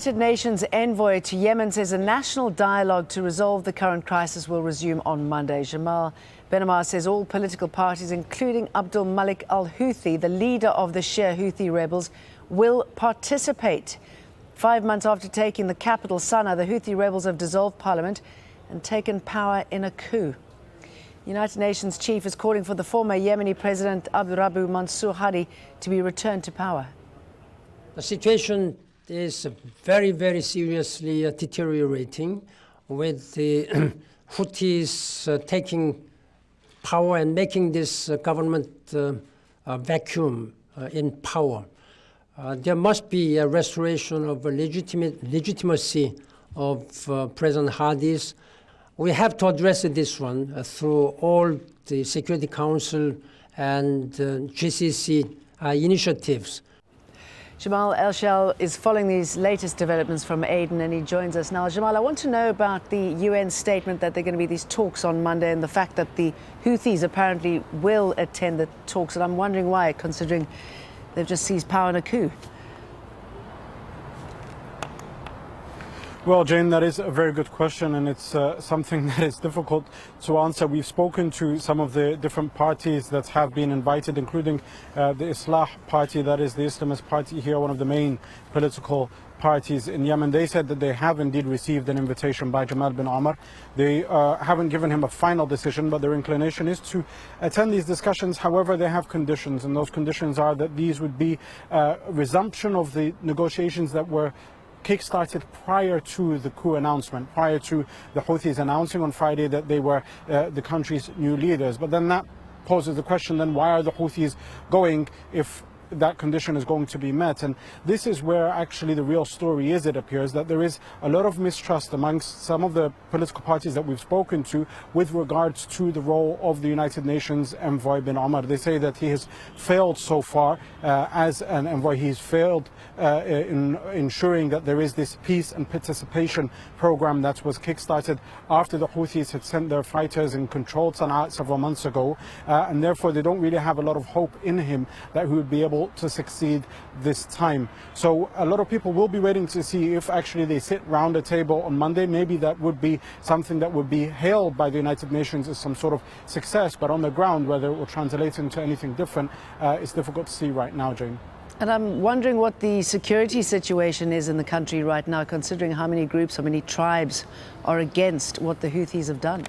United Nations envoy to Yemen says a national dialogue to resolve the current crisis will resume on Monday. Jamel says all political parties, including Abdul Malik al-Houthi, the leader of the Shia Houthi rebels, will participate. 5 months after taking the capital, Sana'a, the Houthi rebels have dissolved parliament and taken power in a coup. United Nations chief is calling for the former Yemeni President Abdurabu Mansour Hadi to be returned to power. The situation is very, very seriously deteriorating, with the Houthis taking power and making this government vacuum in power. There must be a restoration of legitimacy of President Hadi's. We have to address this one through all the Security Council and GCC initiatives. Jamel Elshayyal is following these latest developments from Aden, and he joins us now. Jamel, I want to know about the UN statement that there are going to be these talks on Monday, and the fact that the Houthis apparently will attend the talks. And I'm wondering why, considering they've just seized power in a coup. Well, Jane, that is a very good question, and it's something that is difficult to answer. We've spoken to some of the different parties that have been invited, including the Islah party, that is the Islamist party here, one of the main political parties in Yemen. They said that they have indeed received an invitation by Jamel bin Omar. They haven't given him a final decision, but their inclination is to attend these discussions. However, they have conditions, and those conditions are that these would be resumption of the negotiations that were kick-started prior to the coup announcement, prior to the Houthis announcing on Friday that they were the country's new leaders. But then that poses the question, then why are the Houthis going if that condition is going to be met? And this is where actually the real story is. It appears that there is a lot of mistrust amongst some of the political parties that we've spoken to with regards to the role of the United Nations envoy bin Omar. They say that he has failed so far as an envoy. He's failed in ensuring that there is this peace and participation program that was kick-started after the Houthis had sent their fighters and controlled Sana'a several months ago, and therefore they don't really have a lot of hope in him that he would be able to succeed this time. So a lot of people will be waiting to see if actually they sit round a table on Monday. Maybe that would be something that would be hailed by the United Nations as some sort of success, but on the ground, whether it will translate into anything different, is difficult to see right now, Jane. And I'm wondering what the security situation is in the country right now, considering how many groups, how many tribes are against what the Houthis have done.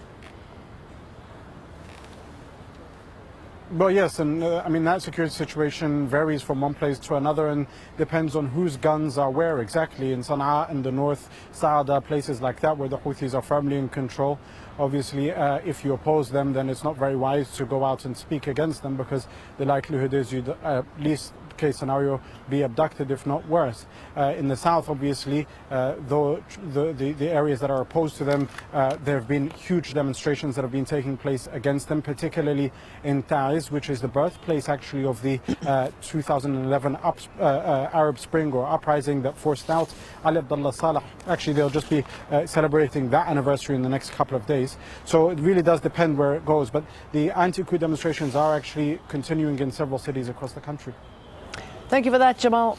Well, yes, and I mean, that security situation varies from one place to another and depends on whose guns are where exactly. In Sana'a and the north, Saada, places like that where the Houthis are firmly in control. Obviously, if you oppose them, then it's not very wise to go out and speak against them, because the likelihood is you'd at least case scenario be abducted, if not worse. In the south, obviously, though the areas that are opposed to them, there have been huge demonstrations that have been taking place against them, particularly in Taiz, which is the birthplace actually of the 2011 Arab Spring or uprising that forced out Ali Abdullah Saleh. Actually, they'll just be celebrating that anniversary in the next couple of days. So it really does depend where it goes. But the anti-coup demonstrations are actually continuing in several cities across the country. Thank you for that, Jamel.